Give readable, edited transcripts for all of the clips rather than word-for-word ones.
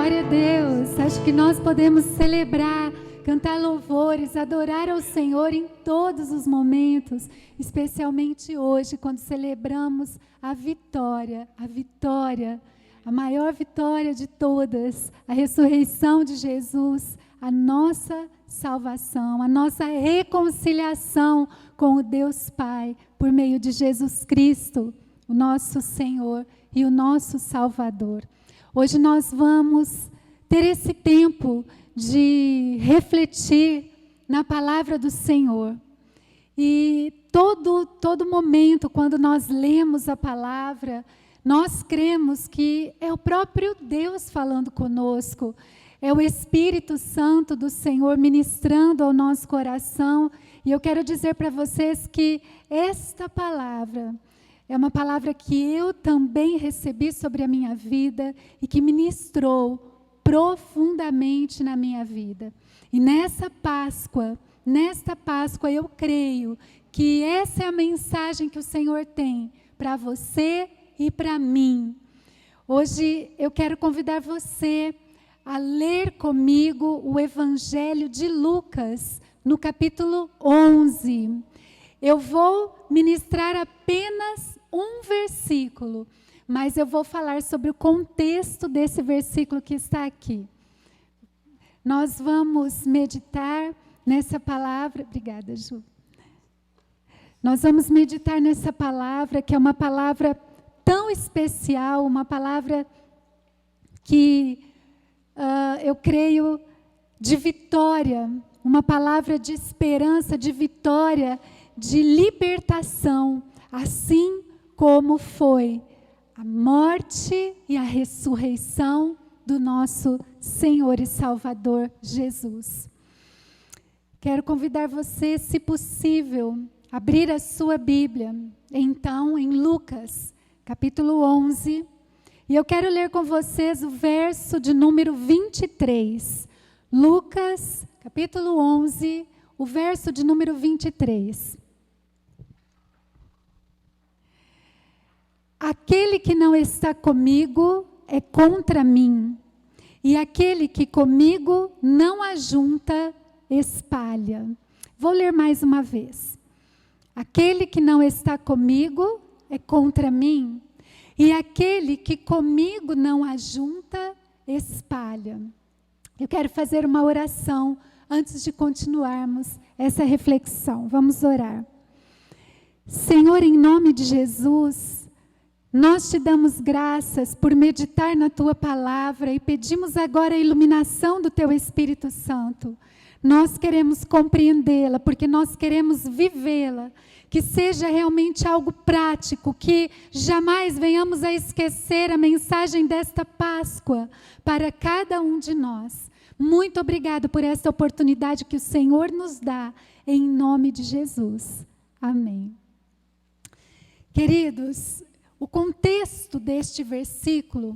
Glória a Deus. Acho que nós podemos celebrar, cantar louvores, adorar ao Senhor em todos os momentos, especialmente hoje, quando celebramos a vitória, a maior vitória de todas, a ressurreição de Jesus, a nossa salvação, a nossa reconciliação com o Deus Pai, por meio de Jesus Cristo, o nosso Senhor e o nosso Salvador. Hoje nós vamos ter esse tempo de refletir na palavra do Senhor. E todo momento, quando nós lemos a palavra, nós cremos que é o próprio Deus falando conosco, é o Espírito Santo do Senhor ministrando ao nosso coração. E eu quero dizer para vocês que esta palavra é uma palavra que eu também recebi sobre a minha vida e que ministrou profundamente na minha vida. E nesta Páscoa eu creio que essa é a mensagem que o Senhor tem para você e para mim. Hoje eu quero convidar você a ler comigo o Evangelho de Lucas, no capítulo 11. Eu vou ministrar apenas um versículo, mas eu vou falar sobre o contexto desse versículo que está aqui. Nós vamos meditar nessa palavra. Obrigada, Ju. Nós vamos meditar nessa palavra, que é uma palavra tão especial, uma palavra que eu creio de vitória, uma palavra de esperança, de vitória, de libertação, assim como foi a morte e a ressurreição do nosso Senhor e Salvador Jesus. Quero convidar você, se possível, a abrir a sua Bíblia, então, em Lucas, capítulo 11, e eu quero ler com vocês o verso de número 23. Lucas, capítulo 11, o verso de número 23. Aquele que não está comigo é contra mim, e aquele que comigo não ajunta, espalha. Vou ler mais uma vez. Aquele que não está comigo é contra mim, e aquele que comigo não ajunta, espalha. Eu quero fazer uma oração antes de continuarmos essa reflexão. Vamos orar. Senhor, em nome de Jesus, nós te damos graças por meditar na tua palavra e pedimos agora a iluminação do teu Espírito Santo. Nós queremos compreendê-la, porque nós queremos vivê-la, que seja realmente algo prático, que jamais venhamos a esquecer a mensagem desta Páscoa para cada um de nós. Muito obrigado por esta oportunidade que o Senhor nos dá, em nome de Jesus. Amém. Queridos, o contexto deste versículo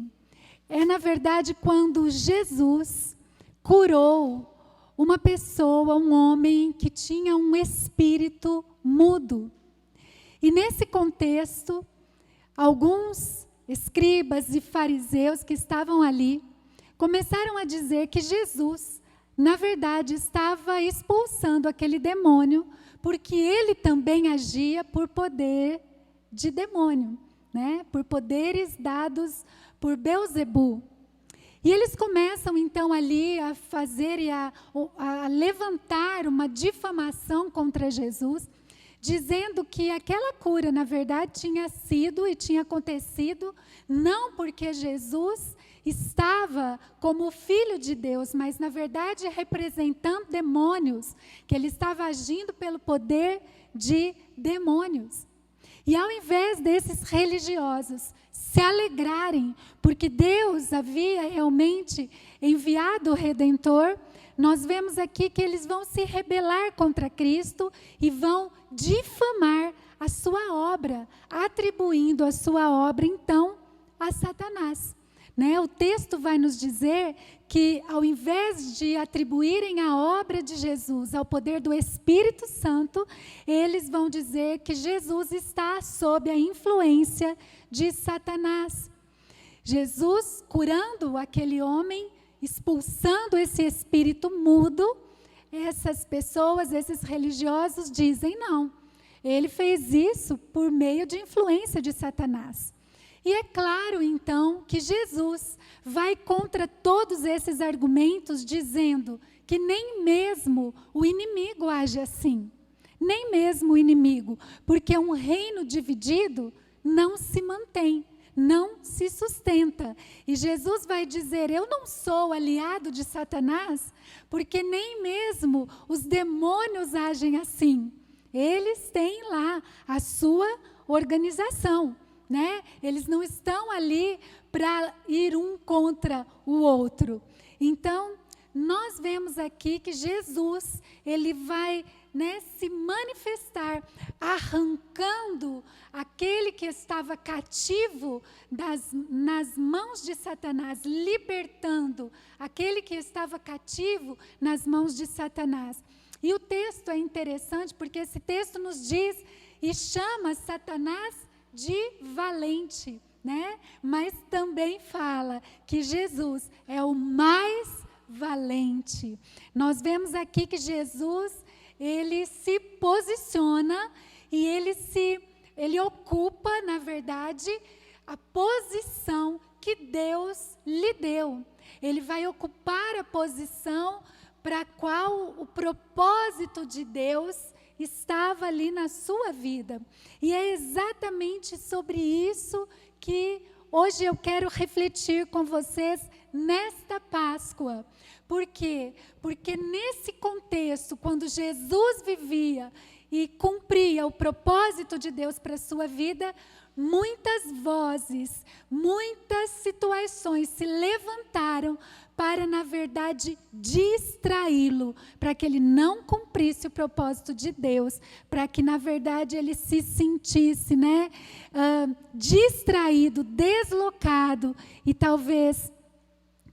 é, na verdade, quando Jesus curou uma pessoa, um homem que tinha um espírito mudo. E nesse contexto, alguns escribas e fariseus que estavam ali começaram a dizer que Jesus, na verdade, estava expulsando aquele demônio, porque ele também agia por poder de demônio, né? Por poderes dados por Belzebu. E eles começam então ali a fazer e a levantar uma difamação contra Jesus, dizendo que aquela cura, na verdade, tinha sido e tinha acontecido não porque Jesus estava como Filho de Deus, mas, na verdade, representando demônios, que ele estava agindo pelo poder de demônios. E ao invés desses religiosos se alegrarem, porque Deus havia realmente enviado o Redentor, nós vemos aqui que eles vão se rebelar contra Cristo e vão difamar a sua obra, atribuindo a sua obra, então, a Satanás. O texto vai nos dizer que, ao invés de atribuírem a obra de Jesus ao poder do Espírito Santo, eles vão dizer que Jesus está sob a influência de Satanás. Jesus, curando aquele homem, expulsando esse espírito mudo, essas pessoas, esses religiosos dizem não. Ele fez isso por meio de influência de Satanás. E é claro, então, que Jesus vai contra todos esses argumentos, dizendo que nem mesmo o inimigo age assim. Nem mesmo o inimigo, porque um reino dividido não se mantém, não se sustenta. E Jesus vai dizer, eu não sou aliado de Satanás, porque nem mesmo os demônios agem assim. Eles têm lá a sua organização, né? Eles não estão ali para ir um contra o outro. Então, nós vemos aqui que Jesus, ele vai, né, se manifestar, arrancando aquele que estava cativo nas mãos de Satanás, libertando aquele que estava cativo nas mãos de Satanás. E o texto é interessante porque esse texto nos diz e chama Satanás de valente, né? Mas também fala que Jesus é o mais valente. Nós vemos aqui que Jesus, ele se posiciona e ele ocupa, na verdade, a posição que Deus lhe deu. Ele vai ocupar a posição para a qual o propósito de Deus estava ali na sua vida. E é exatamente sobre isso que hoje eu quero refletir com vocês nesta Páscoa. Por quê? Porque nesse contexto, quando Jesus vivia e cumpria o propósito de Deus para a sua vida, muitas vozes, muitas situações se levantaram para, na verdade, distraí-lo, para que ele não cumprisse o propósito de Deus, para que, na verdade, ele se sentisse, né, distraído, deslocado e talvez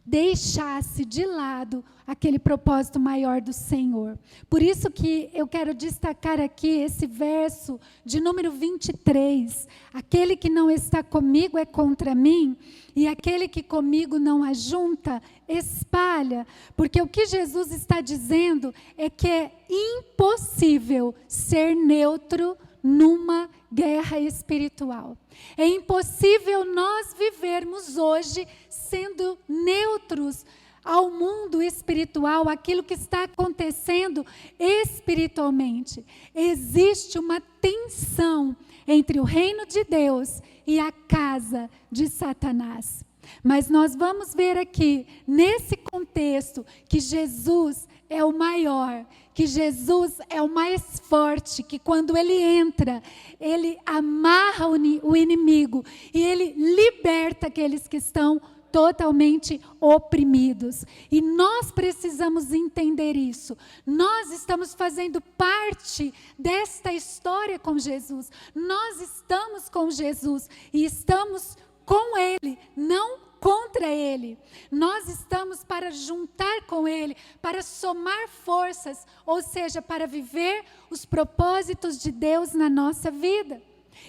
deixasse de lado aquele propósito maior do Senhor. Por isso que eu quero destacar aqui esse verso de número 23. Aquele que não está comigo é contra mim, e aquele que comigo não ajunta, espalha. Porque o que Jesus está dizendo é que é impossível ser neutro numa guerra espiritual. É impossível nós vivermos hoje sendo neutros ao mundo espiritual, aquilo que está acontecendo espiritualmente. Existe uma tensão entre o reino de Deus e a casa de Satanás. Mas nós vamos ver aqui, nesse contexto, que Jesus é o maior, que Jesus é o mais forte, que quando ele entra, ele amarra o inimigo e ele liberta aqueles que estão totalmente oprimidos. E nós precisamos entender isso. Nós estamos fazendo parte desta história com Jesus. Nós estamos com Jesus e estamos com Ele, não contra Ele. Nós estamos para juntar com Ele, para somar forças, ou seja, para viver os propósitos de Deus na nossa vida.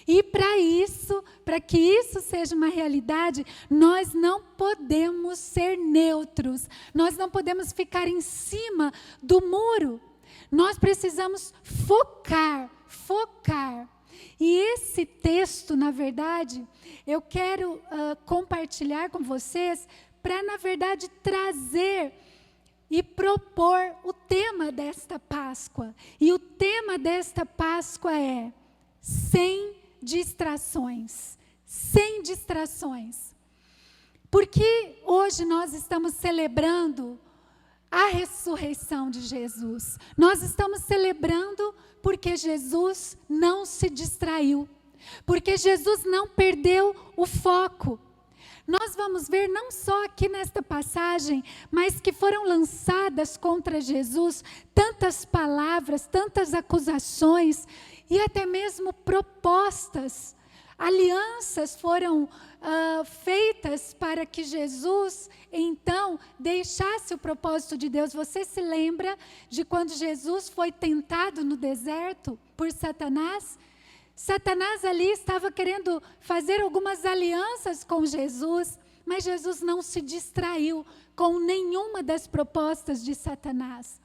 E para isso, para que isso seja uma realidade, nós não podemos ser neutros, nós não podemos ficar em cima do muro. Nós precisamos focar. E esse texto, na verdade, eu quero compartilhar com vocês para, na verdade, trazer e propor o tema desta Páscoa. E o tema desta Páscoa é sem distrações. Sem distrações. Porque hoje nós estamos celebrando a ressurreição de Jesus. Nós estamos celebrando porque Jesus não se distraiu. Porque Jesus não perdeu o foco. Nós vamos ver não só aqui nesta passagem, mas que foram lançadas contra Jesus tantas palavras, tantas acusações e até mesmo propostas. Alianças foram feitas para que Jesus, então, deixasse o propósito de Deus. Você se lembra de quando Jesus foi tentado no deserto por Satanás? Satanás ali estava querendo fazer algumas alianças com Jesus Mas Jesus não se distraiu com nenhuma das propostas de Satanás.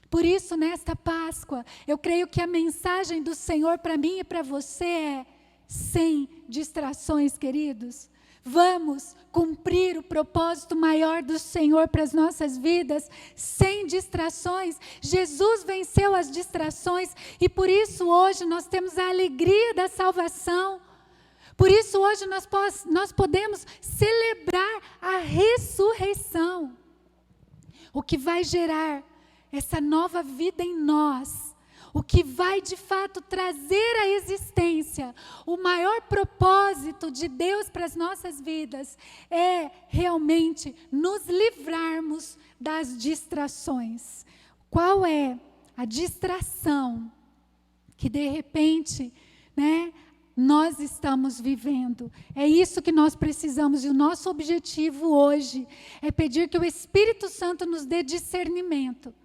Por isso, nesta Páscoa, eu creio que a mensagem do Senhor para mim e para você é: sem distrações, queridos. Vamos cumprir o propósito maior do Senhor para as nossas vidas, sem distrações. Jesus venceu as distrações e por isso hoje nós temos a alegria da salvação. Por isso hoje nós podemos celebrar a ressurreição, o que vai gerar essa nova vida em nós, o que vai de fato trazer à existência o maior propósito de Deus para as nossas vidas, é realmente nos livrarmos das distrações. Qual é a distração que de repente, nós estamos vivendo? É isso que nós precisamos, e o nosso objetivo hoje é pedir que o Espírito Santo nos dê discernimento,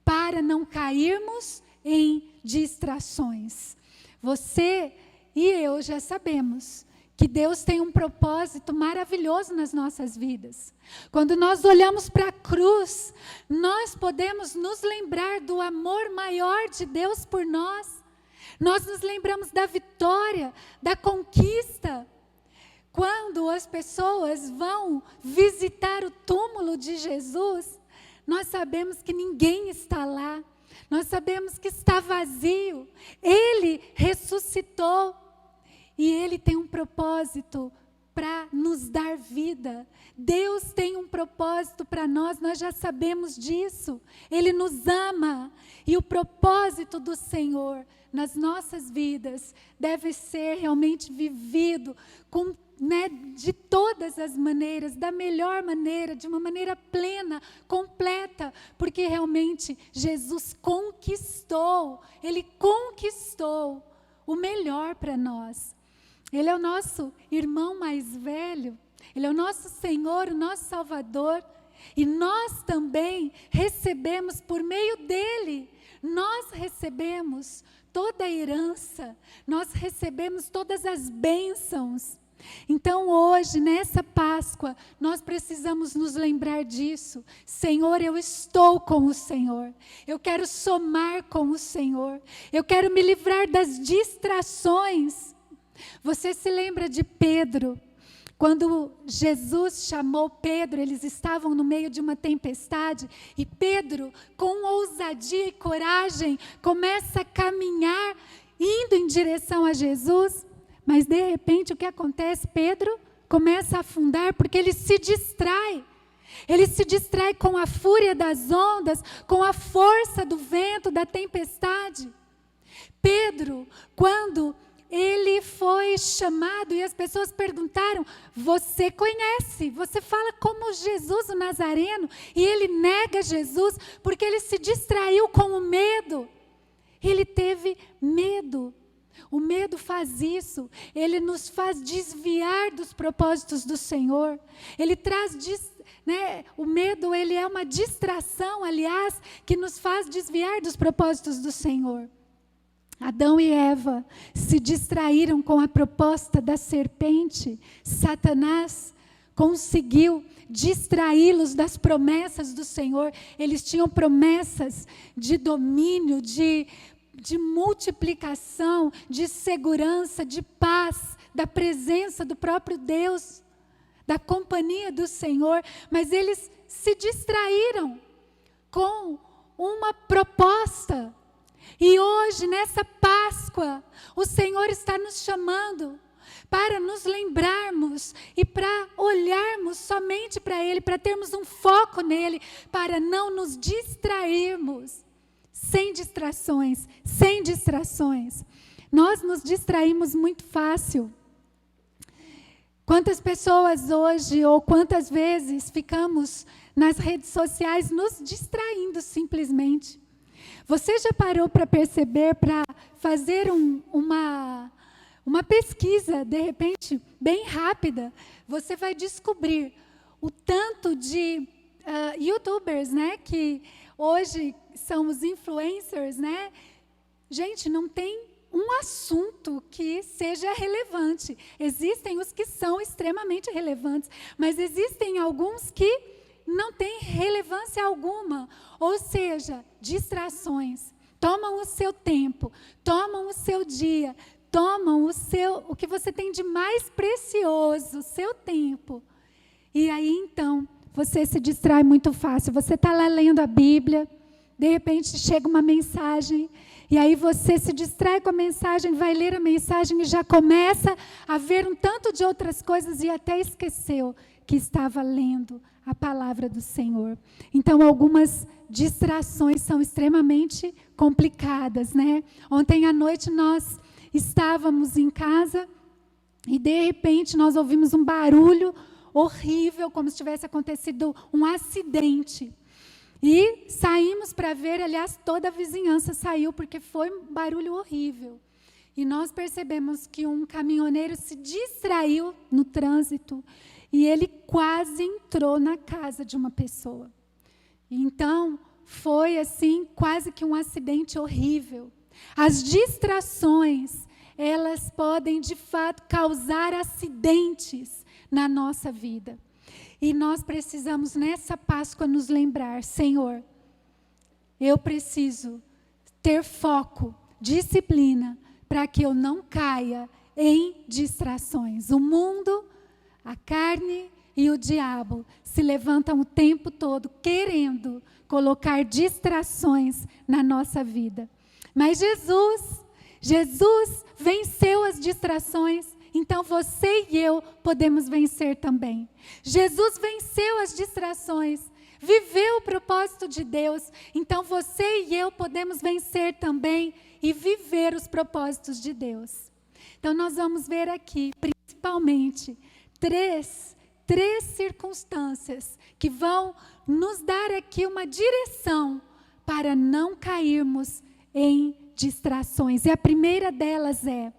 para não cairmos em distrações. Você e eu já sabemos que Deus tem um propósito maravilhoso nas nossas vidas. Quando nós olhamos para a cruz, nós podemos nos lembrar do amor maior de Deus por nós. Nós nos lembramos da vitória, da conquista. Quando as pessoas vão visitar o túmulo de Jesus, nós sabemos que ninguém está lá. Nós sabemos que está vazio. Ele ressuscitou. E Ele tem um propósito para nos dar vida. Deus tem um propósito para nós já sabemos disso. Ele nos ama. E o propósito do Senhor nas nossas vidas deve ser realmente vivido de todas as maneiras, da melhor maneira, de uma maneira plena, completa, porque realmente Jesus conquistou, Ele conquistou o melhor para nós. Ele é o nosso irmão mais velho, Ele é o nosso Senhor, o nosso Salvador, e nós também recebemos por meio dEle, nós recebemos toda a herança, nós recebemos todas as bênçãos. Então hoje, nessa Páscoa, nós precisamos nos lembrar disso. Senhor, eu estou com o Senhor. Eu quero somar com o Senhor. Eu quero me livrar das distrações. Você se lembra de Pedro? Quando Jesus chamou Pedro, eles estavam no meio de uma tempestade, e Pedro, com ousadia e coragem, começa a caminhar, indo em direção a Jesus. Mas de repente o que acontece? Pedro começa a afundar porque ele se distrai. Ele se distrai com a fúria das ondas, com a força do vento, da tempestade. Pedro, quando ele foi chamado e as pessoas perguntaram: você conhece, você fala como Jesus o Nazareno, e ele nega Jesus porque ele se distraiu com o medo. Ele teve medo. O medo faz isso, ele nos faz desviar dos propósitos do Senhor. Ele traz, o medo, ele é uma distração, aliás, que nos faz desviar dos propósitos do Senhor. Adão e Eva se distraíram com a proposta da serpente. Satanás conseguiu distraí-los das promessas do Senhor. Eles tinham promessas de domínio, de multiplicação, de segurança, de paz, da presença do próprio Deus, da companhia do Senhor, mas eles se distraíram com uma proposta. E hoje, nessa Páscoa, o Senhor está nos chamando para nos lembrarmos e para olharmos somente para Ele, para termos um foco nele, para não nos distrairmos. Sem distrações, sem distrações. Nós nos distraímos muito fácil. Quantas pessoas hoje, ou quantas vezes ficamos nas redes sociais nos distraindo simplesmente? Você já parou para perceber, para fazer uma pesquisa, de repente, bem rápida, você vai descobrir o tanto de youtubers, que hoje são os influencers, Gente, não tem um assunto que seja relevante. Existem os que são extremamente relevantes, mas existem alguns que não têm relevância alguma, ou seja, distrações. Tomam o seu tempo, tomam o seu dia, tomam o que você tem de mais precioso, o seu tempo. E aí, então, você se distrai muito fácil. Você está lá lendo a Bíblia, de repente chega uma mensagem, e aí você se distrai com a mensagem, vai ler a mensagem e já começa a ver um tanto de outras coisas e até esqueceu que estava lendo a palavra do Senhor. Então, algumas distrações são extremamente complicadas, né? Ontem à noite nós estávamos em casa e de repente nós ouvimos um barulho horrível, como se tivesse acontecido um acidente. E saímos para ver, aliás, toda a vizinhança saiu, porque foi um barulho horrível. E nós percebemos que um caminhoneiro se distraiu no trânsito e ele quase entrou na casa de uma pessoa. Então, foi assim, quase que um acidente horrível. As distrações, elas podem, de fato, causar acidentes na nossa vida. E nós precisamos, nessa Páscoa, nos lembrar, Senhor, eu preciso ter foco, disciplina, para que eu não caia em distrações. O mundo, a carne e o diabo se levantam o tempo todo querendo colocar distrações na nossa vida. Mas Jesus venceu as distrações. Então você e eu podemos vencer também. Jesus venceu as distrações, viveu o propósito de Deus. Então você e eu podemos vencer também e viver os propósitos de Deus. Então nós vamos ver aqui, principalmente, três circunstâncias que vão nos dar aqui uma direção para não cairmos em distrações. E a primeira delas é: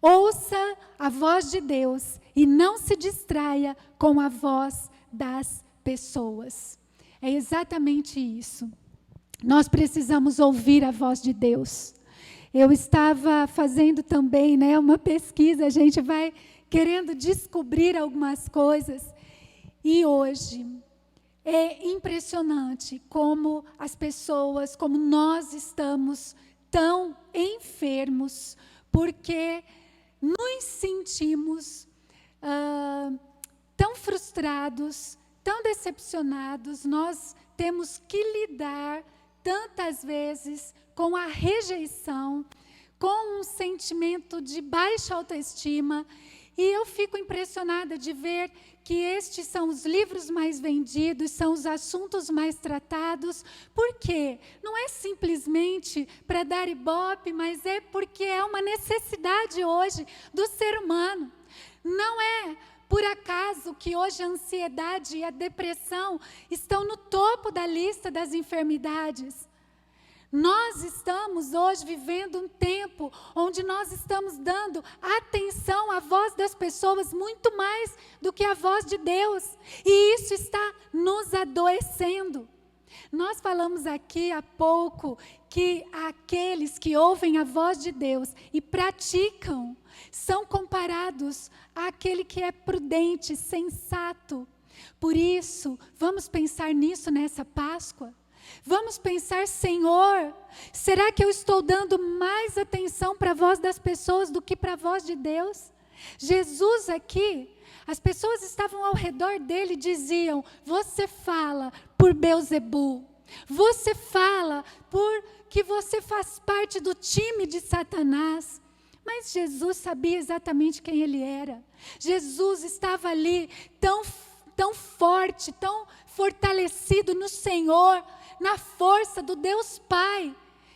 ouça a voz de Deus e não se distraia com a voz das pessoas. É exatamente isso. Nós precisamos ouvir a voz de Deus. Eu estava fazendo também, uma pesquisa, a gente vai querendo descobrir algumas coisas. E hoje é impressionante como as pessoas, como nós estamos tão enfermos, porque nos sentimos tão frustrados, tão decepcionados. Nós temos que lidar tantas vezes com a rejeição, com um sentimento de baixa autoestima. E eu fico impressionada de ver que estes são os livros mais vendidos, são os assuntos mais tratados. Por quê? Não é simplesmente para dar ibope, mas é porque é uma necessidade hoje do ser humano. Não é por acaso que hoje a ansiedade e a depressão estão no topo da lista das enfermidades. Nós estamos hoje vivendo um tempo onde nós estamos dando atenção à voz das pessoas muito mais do que à voz de Deus. E isso está nos adoecendo. Nós falamos aqui há pouco que aqueles que ouvem a voz de Deus e praticam são comparados àquele que é prudente, sensato. Por isso, vamos pensar nisso nessa Páscoa. Vamos pensar, Senhor, será que eu estou dando mais atenção para a voz das pessoas do que para a voz de Deus? Jesus aqui, as pessoas estavam ao redor dele e diziam: você fala por Beelzebul, você fala porque você faz parte do time de Satanás. Mas Jesus sabia exatamente quem ele era. Jesus estava ali tão forte, tão fortalecido no Senhor, na força do Deus Pai,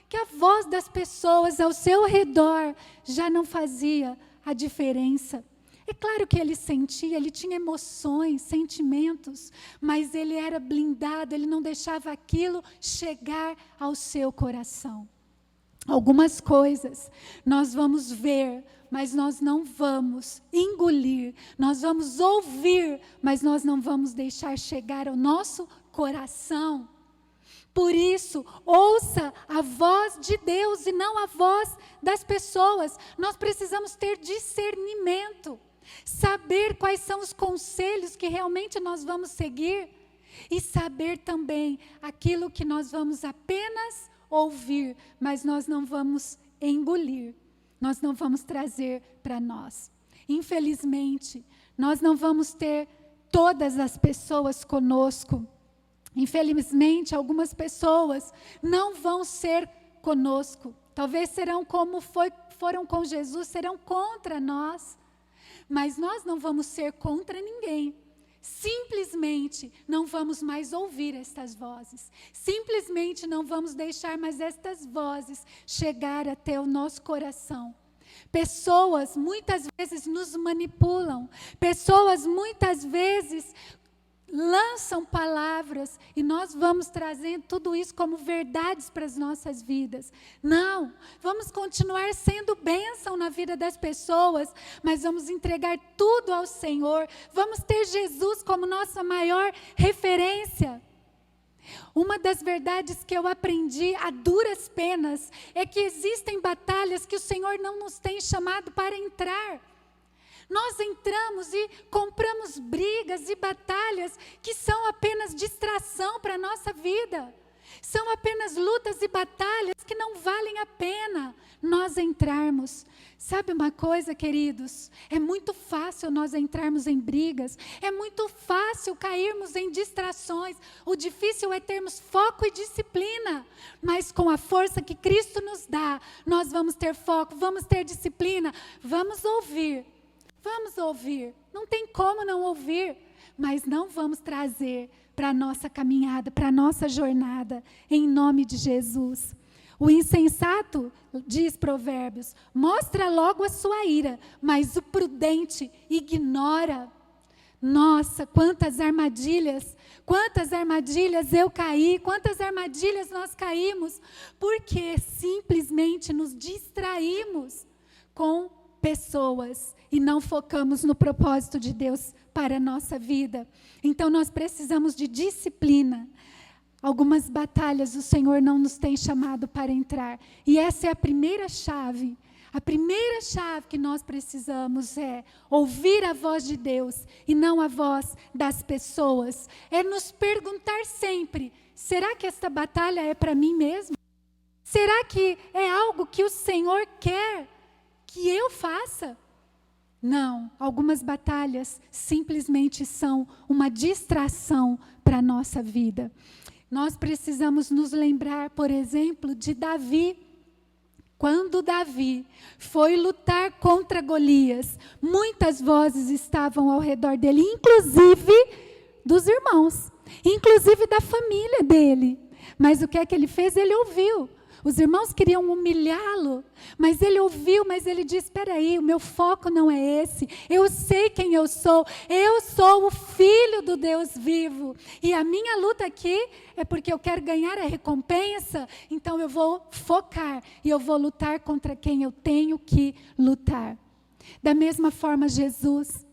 que a voz das pessoas ao seu redor já não fazia a diferença. É claro que ele sentia, ele tinha emoções, sentimentos, mas ele era blindado, ele não deixava aquilo chegar ao seu coração. Algumas coisas nós vamos ver, mas nós não vamos engolir. Nós vamos ouvir, mas nós não vamos deixar chegar ao nosso coração. Por isso, ouça a voz de Deus e não a voz das pessoas. Nós precisamos ter discernimento, saber quais são os conselhos que realmente nós vamos seguir e saber também aquilo que nós vamos apenas ouvir, mas nós não vamos engolir, nós não vamos trazer para nós. Infelizmente, nós não vamos ter todas as pessoas conosco. Infelizmente, algumas pessoas não vão ser conosco. Talvez serão como foram com Jesus, serão contra nós. Mas nós não vamos ser contra ninguém. Simplesmente não vamos mais ouvir estas vozes. Simplesmente não vamos deixar mais estas vozes chegar até o nosso coração. Pessoas muitas vezes nos manipulam. Pessoas muitas vezes lançam palavras e nós vamos trazendo tudo isso como verdades para as nossas vidas. Não, vamos continuar sendo bênção na vida das pessoas, mas vamos entregar tudo ao Senhor. Vamos ter Jesus como nossa maior referência. Uma das verdades que eu aprendi a duras penas é que existem batalhas que o Senhor não nos tem chamado para entrar. Nós entramos e compramos brigas e batalhas que são apenas distração para a nossa vida. São apenas lutas e batalhas que não valem a pena nós entrarmos. Sabe uma coisa, queridos? É muito fácil nós entrarmos em brigas. É muito fácil cairmos em distrações. O difícil é termos foco e disciplina. Mas com a força que Cristo nos dá, nós vamos ter foco, vamos ter disciplina. Vamos ouvir. Vamos ouvir, não tem como não ouvir, mas não vamos trazer para a nossa caminhada, para a nossa jornada, em nome de Jesus. O insensato, diz Provérbios, mostra logo a sua ira, mas o prudente ignora. Nossa, quantas armadilhas eu caí, quantas armadilhas nós caímos, porque simplesmente nos distraímos com pessoas e não focamos no propósito de Deus para a nossa vida. Então nós precisamos de disciplina. Algumas batalhas o Senhor não nos tem chamado para entrar. E essa é a primeira chave. A primeira chave que nós precisamos é ouvir a voz de Deus e não a voz das pessoas. É nos perguntar sempre, será que esta batalha é para mim mesmo? Será que é algo que o Senhor quer que eu faça? Não, algumas batalhas simplesmente são uma distração para a nossa vida. Nós precisamos nos lembrar, por exemplo, de Davi. Quando Davi foi lutar contra Golias, muitas vozes estavam ao redor dele, inclusive dos irmãos, inclusive da família dele. Mas o que é que ele fez? Ele ouviu. Os irmãos queriam humilhá-lo, mas ele ouviu, mas ele disse, espera aí, o meu foco não é esse, eu sei quem eu sou o filho do Deus vivo, e a minha luta aqui é porque eu quero ganhar a recompensa, então eu vou focar, e eu vou lutar contra quem eu tenho que lutar. Da mesma forma, Jesus,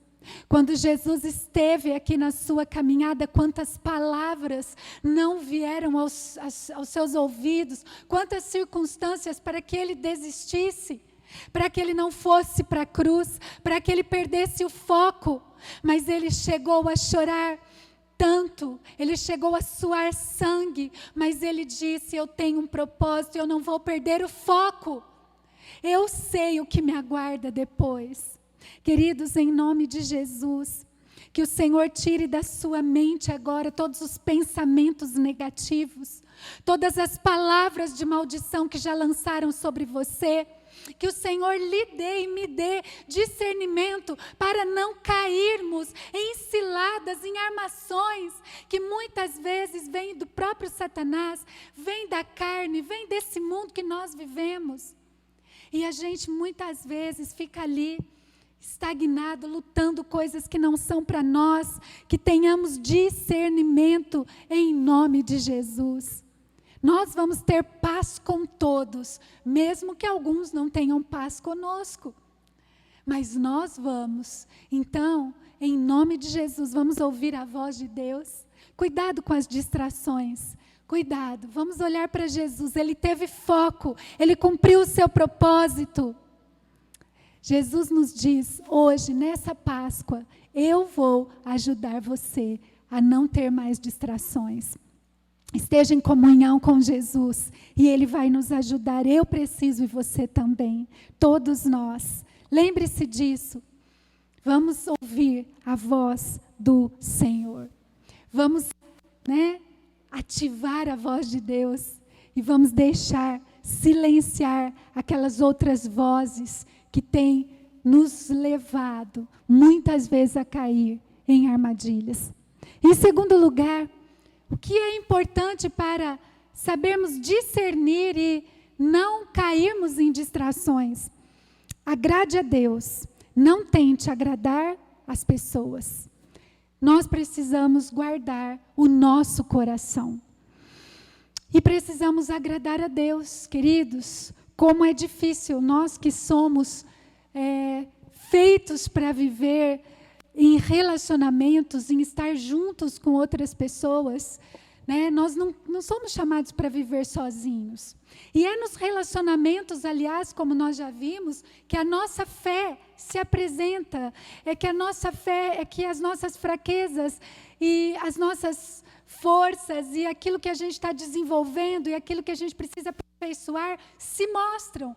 quando Jesus esteve aqui na sua caminhada, quantas palavras não vieram aos seus ouvidos, quantas circunstâncias para que ele desistisse, para que ele não fosse para a cruz, para que ele perdesse o foco, mas ele chegou a chorar tanto, ele chegou a suar sangue, mas ele disse, eu tenho um propósito, eu não vou perder o foco, eu sei o que me aguarda depois. Queridos, em nome de Jesus, que o Senhor tire da sua mente agora todos os pensamentos negativos, todas as palavras de maldição que já lançaram sobre você, que o Senhor lhe dê e me dê discernimento para não cairmos em ciladas, em armações, que muitas vezes vêm do próprio Satanás, vêm da carne, vêm desse mundo que nós vivemos. E a gente muitas vezes fica ali, estagnado, lutando coisas que não são para nós, que tenhamos discernimento em nome de Jesus. Nós vamos ter paz com todos, mesmo que alguns não tenham paz conosco. Mas nós vamos. Então, em nome de Jesus, vamos ouvir a voz de Deus. Cuidado com as distrações. Cuidado, vamos olhar para Jesus. Ele teve foco, ele cumpriu o seu propósito. Jesus nos diz hoje, nessa Páscoa, eu vou ajudar você a não ter mais distrações. Esteja em comunhão com Jesus e Ele vai nos ajudar. Eu preciso e você também, todos nós. Lembre-se disso. Vamos ouvir a voz do Senhor. Vamos, ativar a voz de Deus e vamos deixar silenciar aquelas outras vozes que têm nos levado muitas vezes a cair em armadilhas. Em segundo lugar, o que é importante para sabermos discernir e não cairmos em distrações? Agrade a Deus, não tente agradar as pessoas. Nós precisamos guardar o nosso coração. E precisamos agradar a Deus, queridos. Como é difícil, nós que somos feitos para viver em relacionamentos, em estar juntos com outras pessoas, nós não somos chamados para viver sozinhos. E é nos relacionamentos, aliás, como nós já vimos, que a nossa fé se apresenta, é que as nossas fraquezas e as nossas forças e aquilo que a gente está desenvolvendo e aquilo que a gente precisa aperfeiçoar se mostram,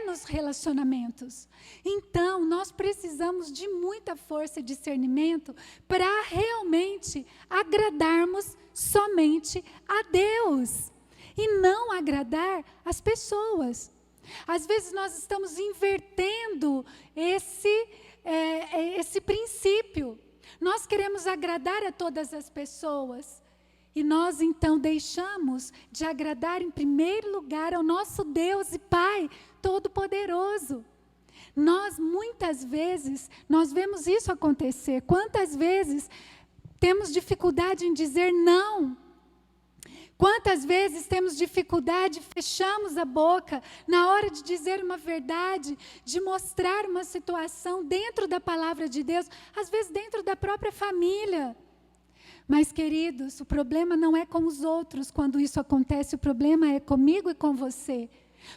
nos relacionamentos. Então, nós precisamos de muita força e discernimento para realmente agradarmos somente a Deus e não agradar as pessoas. Às vezes nós estamos invertendo esse princípio. Nós queremos agradar a todas as pessoas. E nós, então, deixamos de agradar, em primeiro lugar, ao nosso Deus e Pai Todo-Poderoso. Muitas vezes, nós vemos isso acontecer. Quantas vezes temos dificuldade em dizer não? Quantas vezes temos dificuldade, fechamos a boca na hora de dizer uma verdade, de mostrar uma situação dentro da palavra de Deus, às vezes dentro da própria família. Mas, queridos, o problema não é com os outros quando isso acontece, o problema é comigo e com você.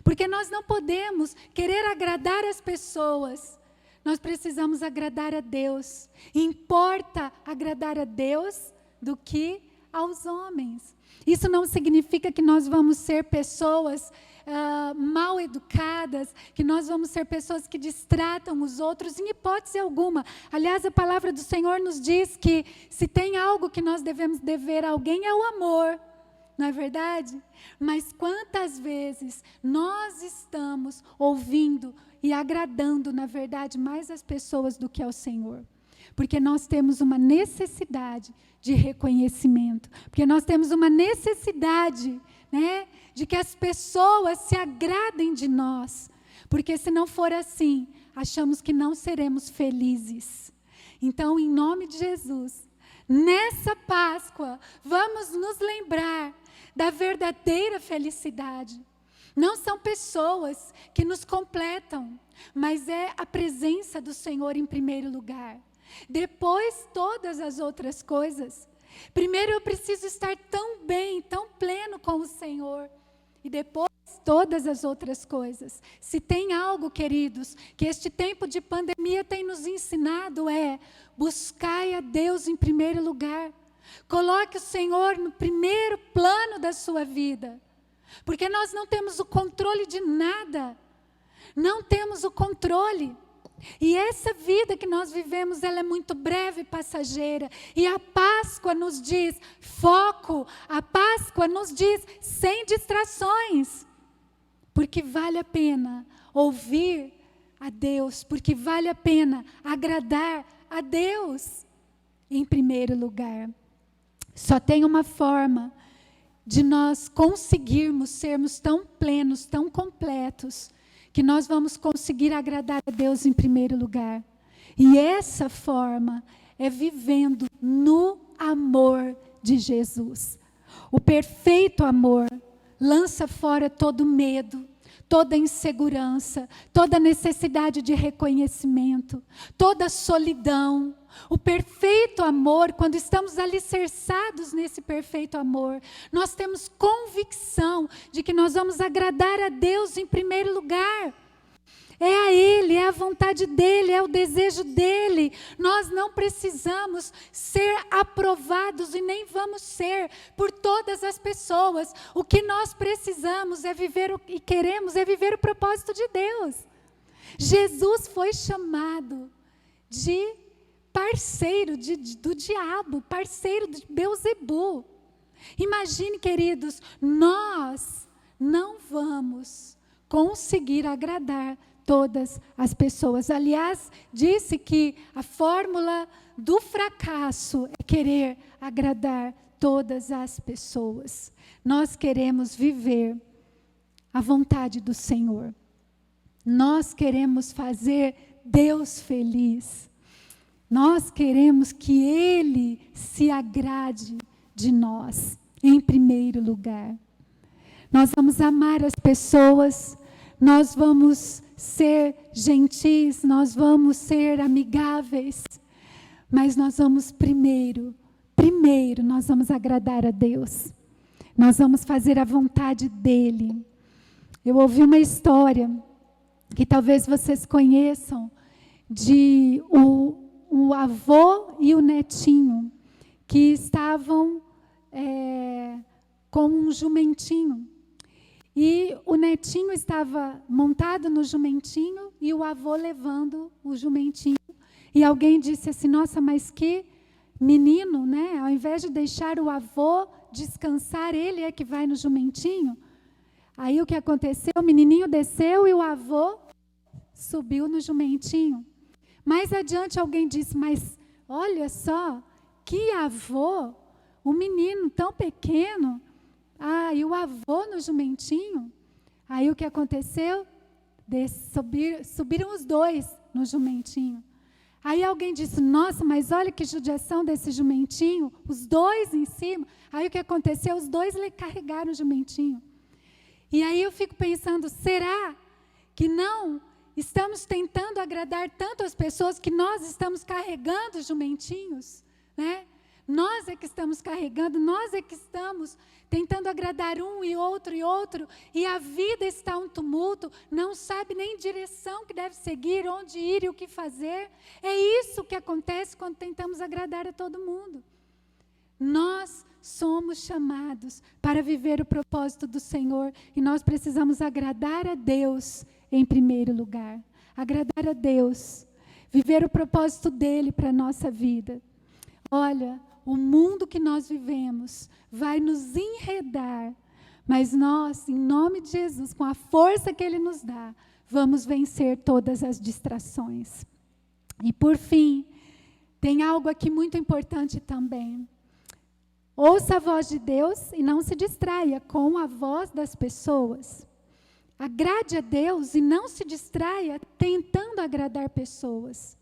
Porque nós não podemos querer agradar as pessoas, nós precisamos agradar a Deus. Importa agradar a Deus do que aos homens. Isso não significa que nós vamos ser pessoas mal educadas, que nós vamos ser pessoas que distratam os outros, em hipótese alguma. Aliás, a palavra do Senhor nos diz que se tem algo que nós devemos dever a alguém é o amor, não é verdade? Mas quantas vezes nós estamos ouvindo e agradando, na verdade, mais as pessoas do que ao Senhor? Porque nós temos uma necessidade de reconhecimento, porque nós temos uma necessidade, de que as pessoas se agradem de nós, porque se não for assim, achamos que não seremos felizes. Então, em nome de Jesus, nessa Páscoa, vamos nos lembrar da verdadeira felicidade. Não são pessoas que nos completam, mas é a presença do Senhor em primeiro lugar. Depois, todas as outras coisas. Primeiro eu preciso estar tão bem, tão pleno com o Senhor. E depois, todas as outras coisas. Se tem algo, queridos, que este tempo de pandemia tem nos ensinado buscai a Deus em primeiro lugar. Coloque o Senhor no primeiro plano da sua vida. Porque nós não temos o controle de nada. Não temos o controle. E essa vida que nós vivemos, ela é muito breve e passageira. E a Páscoa nos diz foco. A Páscoa nos diz sem distrações. Porque vale a pena ouvir a Deus. Porque vale a pena agradar a Deus em primeiro lugar. Só tem uma forma de nós conseguirmos sermos tão plenos, tão completos, que nós vamos conseguir agradar a Deus em primeiro lugar. E essa forma é vivendo no amor de Jesus. O perfeito amor lança fora todo medo, toda insegurança, toda necessidade de reconhecimento, toda solidão, O perfeito amor, quando estamos alicerçados nesse perfeito amor, nós temos convicção de que nós vamos agradar a Deus em primeiro lugar. É a Ele, é a vontade dEle, é o desejo dEle. Nós não precisamos ser aprovados e nem vamos ser por todas as pessoas. O que nós precisamos é viver e queremos é viver o propósito de Deus. Jesus foi chamado de parceiro do diabo, parceiro de Beelzebu. Imagine, queridos, nós não vamos conseguir agradar todas as pessoas. Aliás, disse que a fórmula do fracasso é querer agradar todas as pessoas. Nós queremos viver a vontade do Senhor. Nós queremos fazer Deus feliz. Nós queremos que Ele se agrade de nós, em primeiro lugar. Nós vamos amar as pessoas, nós vamos ser gentis, nós vamos ser amigáveis, mas nós vamos primeiro nós vamos agradar a Deus. Nós vamos fazer a vontade dEle. Eu ouvi uma história que talvez vocês conheçam, de o avô e o netinho, que estavam com um jumentinho. E o netinho estava montado no jumentinho e o avô levando o jumentinho. E alguém disse assim, nossa, mas que menino, né? Ao invés de deixar o avô descansar, ele é que vai no jumentinho. Aí o que aconteceu? O menininho desceu e o avô subiu no jumentinho. Mais adiante alguém disse, mas olha só, que avô, um menino tão pequeno, e o avô no jumentinho. Aí o que aconteceu? Subiram os dois no jumentinho. Aí alguém disse, nossa, mas olha que judiação desse jumentinho, os dois em cima. Aí o que aconteceu? Os dois carregaram o jumentinho. E aí eu fico pensando, será que não estamos tentando agradar tanto as pessoas que nós estamos carregando jumentinhos, né? Nós é que estamos carregando, nós é que estamos tentando agradar um e outro, e a vida está um tumulto, não sabe nem direção que deve seguir, onde ir e o que fazer. É isso que acontece quando tentamos agradar a todo mundo. Nós somos chamados para viver o propósito do Senhor, e nós precisamos agradar a Deus em primeiro lugar. Agradar a Deus, viver o propósito dEle para a nossa vida. Olha, o mundo que nós vivemos vai nos enredar, mas nós, em nome de Jesus, com a força que Ele nos dá, vamos vencer todas as distrações. E por fim, tem algo aqui muito importante também. Ouça a voz de Deus e não se distraia com a voz das pessoas. Agrade a Deus e não se distraia tentando agradar pessoas.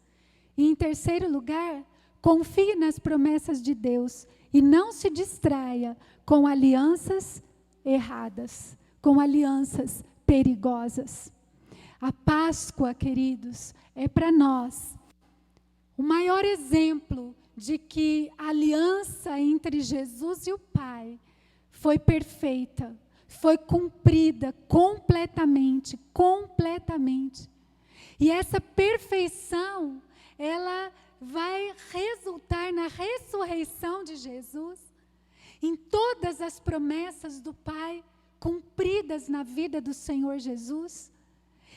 E em terceiro lugar, confie nas promessas de Deus e não se distraia com alianças erradas, com alianças perigosas. A Páscoa, queridos, é para nós o maior exemplo de que a aliança entre Jesus e o Pai foi perfeita, foi cumprida completamente. E essa perfeição, ela vai resultar na ressurreição de Jesus, em todas as promessas do Pai cumpridas na vida do Senhor Jesus.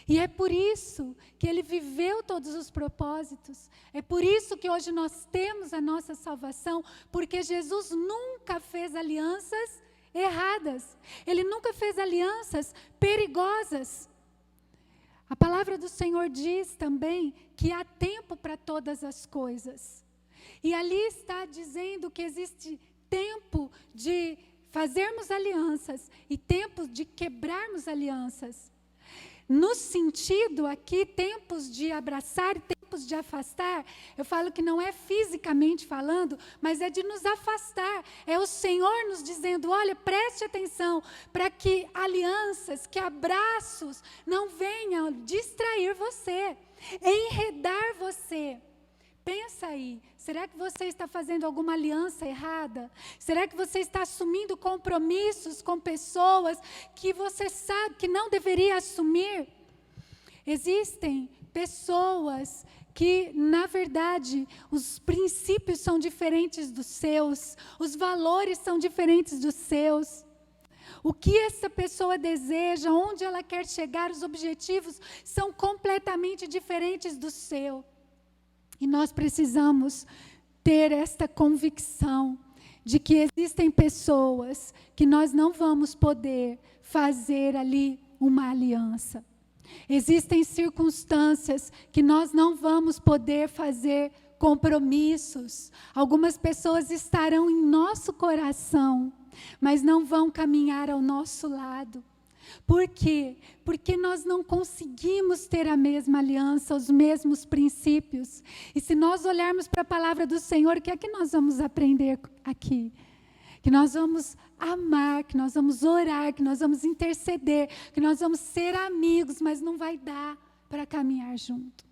E é por isso que Ele viveu todos os propósitos, é por isso que hoje nós temos a nossa salvação, porque Jesus nunca fez alianças erradas, Ele nunca fez alianças perigosas. A palavra do Senhor diz também que há tempo para todas as coisas. E ali está dizendo que existe tempo de fazermos alianças e tempo de quebrarmos alianças. No sentido aqui, tempos de abraçar e tempos de afastar, eu falo que não é fisicamente falando, mas é de nos afastar. É o Senhor nos dizendo, olha, preste atenção, para que alianças, que abraços não venham distrair você, enredar você. Pensa aí, será que você está fazendo alguma aliança errada? Será que você está assumindo compromissos com pessoas que você sabe que não deveria assumir? Existem pessoas que, na verdade, os princípios são diferentes dos seus, os valores são diferentes dos seus. O que essa pessoa deseja, onde ela quer chegar, os objetivos são completamente diferentes do seu. E nós precisamos ter esta convicção de que existem pessoas que nós não vamos poder fazer ali uma aliança. Existem circunstâncias que nós não vamos poder fazer compromissos. Algumas pessoas estarão em nosso coração, mas não vão caminhar ao nosso lado. Por quê? Porque nós não conseguimos ter a mesma aliança, os mesmos princípios. E se nós olharmos para a palavra do Senhor, o que é que nós vamos aprender aqui? Que nós vamos amar, que nós vamos orar, que nós vamos interceder, que nós vamos ser amigos, mas não vai dar para caminhar junto.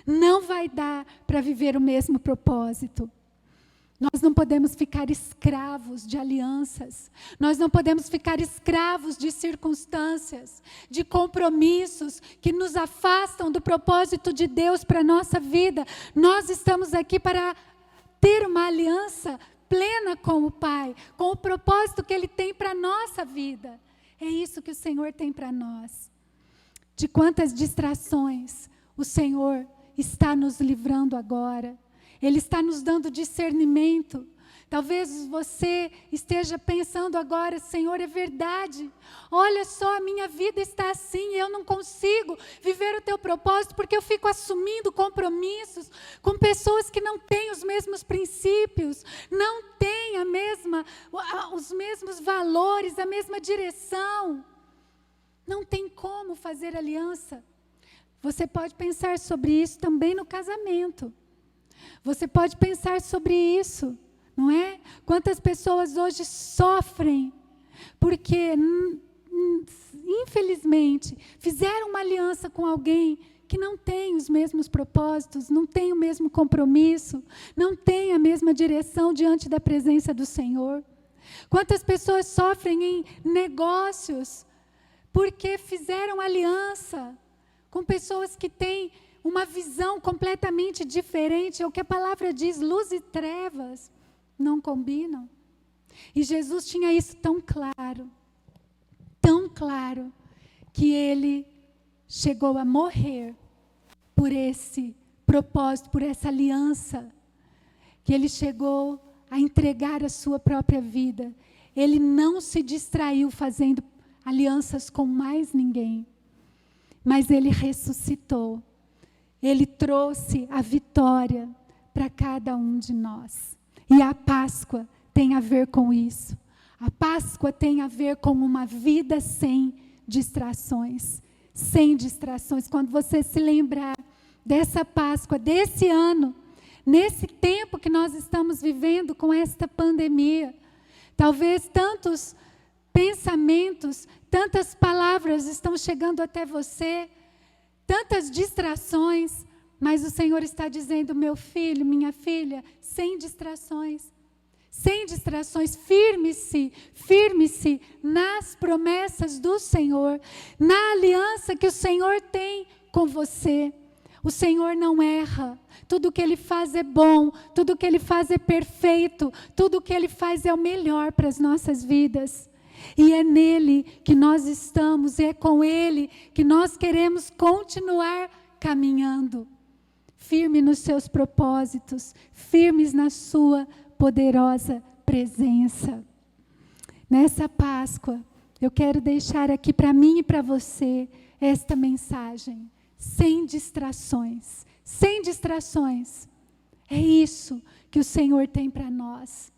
Não vai dar para viver o mesmo propósito. Nós não podemos ficar escravos de alianças. Nós não podemos ficar escravos de circunstâncias, de compromissos que nos afastam do propósito de Deus para a nossa vida. Nós estamos aqui para ter uma aliança plena com o Pai, com o propósito que Ele tem para a nossa vida. É isso que o Senhor tem para nós. De quantas distrações o Senhor está nos livrando agora. Ele está nos dando discernimento. Talvez você esteja pensando agora, Senhor, é verdade. Olha só, a minha vida está assim, eu não consigo viver o teu propósito porque eu fico assumindo compromissos com pessoas que não têm os mesmos princípios, não têm os mesmos valores, a mesma direção. Não tem como fazer aliança. Você pode pensar sobre isso também no casamento. Você pode pensar sobre isso, não é? Quantas pessoas hoje sofrem porque, infelizmente, fizeram uma aliança com alguém que não tem os mesmos propósitos, não tem o mesmo compromisso, não tem a mesma direção diante da presença do Senhor. Quantas pessoas sofrem em negócios porque fizeram aliança com pessoas que têm uma visão completamente diferente. É o que a palavra diz, luz e trevas não combinam. E Jesus tinha isso tão claro, que Ele chegou a morrer por esse propósito, por essa aliança, que Ele chegou a entregar a sua própria vida. Ele não se distraiu fazendo alianças com mais ninguém, mas Ele ressuscitou. Ele trouxe a vitória para cada um de nós. E a Páscoa tem a ver com isso. A Páscoa tem a ver com uma vida sem distrações. Sem distrações. Quando você se lembrar dessa Páscoa, desse ano, nesse tempo que nós estamos vivendo com esta pandemia, talvez tantos pensamentos, tantas palavras estão chegando até você, tantas distrações, mas o Senhor está dizendo, meu filho, minha filha, sem distrações, firme-se nas promessas do Senhor, na aliança que o Senhor tem com você. O Senhor não erra, tudo que Ele faz é bom, tudo que Ele faz é perfeito, tudo que Ele faz é o melhor para as nossas vidas. E é nele que nós estamos, e é com Ele que nós queremos continuar caminhando. Firme nos seus propósitos, firmes na sua poderosa presença. Nessa Páscoa, eu quero deixar aqui para mim e para você esta mensagem. Sem distrações, sem distrações. É isso que o Senhor tem para nós.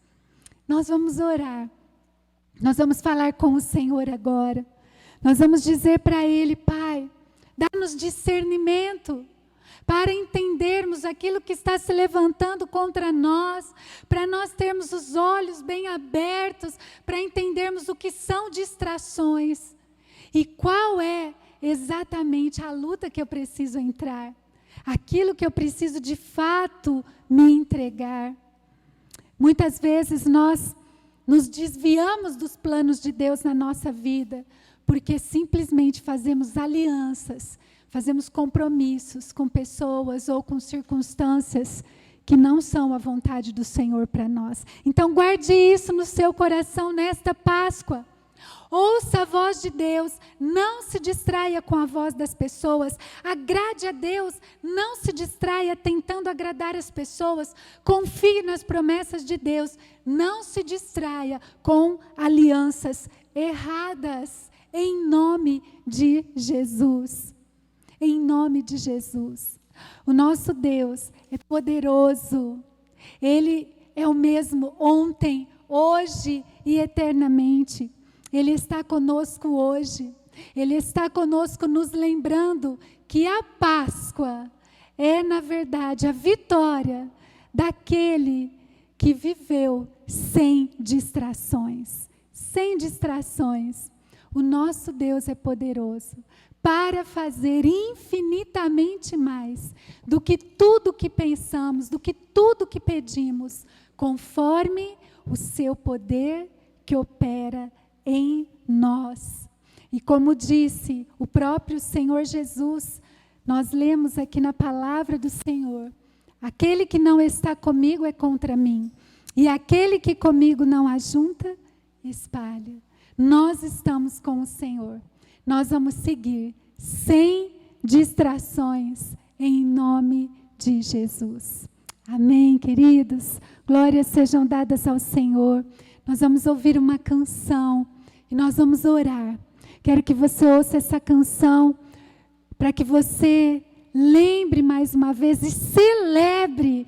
Nós vamos orar. Nós vamos falar com o Senhor agora. Nós vamos dizer para Ele, Pai, dá-nos discernimento para entendermos aquilo que está se levantando contra nós, para nós termos os olhos bem abertos, para entendermos o que são distrações e qual é exatamente a luta que eu preciso entrar, aquilo que eu preciso de fato me entregar. Muitas vezes nós nos desviamos dos planos de Deus na nossa vida, porque simplesmente fazemos alianças, fazemos compromissos com pessoas ou com circunstâncias que não são a vontade do Senhor para nós. Então guarde isso no seu coração nesta Páscoa. Ouça a voz de Deus, não se distraia com a voz das pessoas, agrade a Deus, não se distraia tentando agradar as pessoas, confie nas promessas de Deus, não se distraia com alianças erradas, em nome de Jesus. Em nome de Jesus. O nosso Deus é poderoso, Ele é o mesmo ontem, hoje e eternamente. Ele está conosco hoje, Ele está conosco nos lembrando que a Páscoa é, na verdade, a vitória daquele que viveu sem distrações. Sem distrações. O nosso Deus é poderoso para fazer infinitamente mais do que tudo que pensamos, do que tudo que pedimos, conforme o seu poder que opera em nós. E como disse o próprio Senhor Jesus, nós lemos aqui na palavra do Senhor: aquele que não está comigo é contra mim, e aquele que comigo não ajunta, espalha. Nós estamos com o Senhor, nós vamos seguir sem distrações, em nome de Jesus. Amém, queridos? Glórias sejam dadas ao Senhor. Nós vamos ouvir uma canção e nós vamos orar. Quero que você ouça essa canção para que você lembre mais uma vez e celebre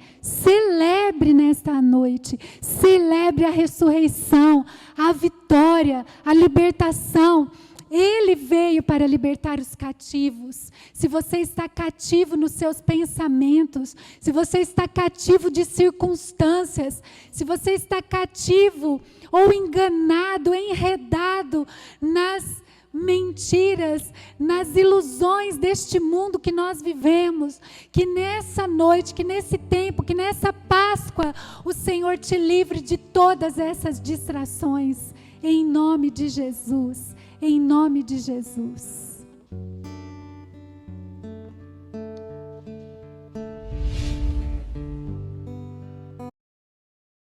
nesta noite, celebre a ressurreição, a vitória, a libertação. Ele veio para libertar os cativos. Se você está cativo nos seus pensamentos, se você está cativo de circunstâncias, se você está cativo ou enganado, enredado nas mentiras, nas ilusões deste mundo que nós vivemos, que nessa noite, que nesse tempo, que nessa Páscoa, o Senhor te livre de todas essas distrações, em nome de Jesus. Em nome de Jesus.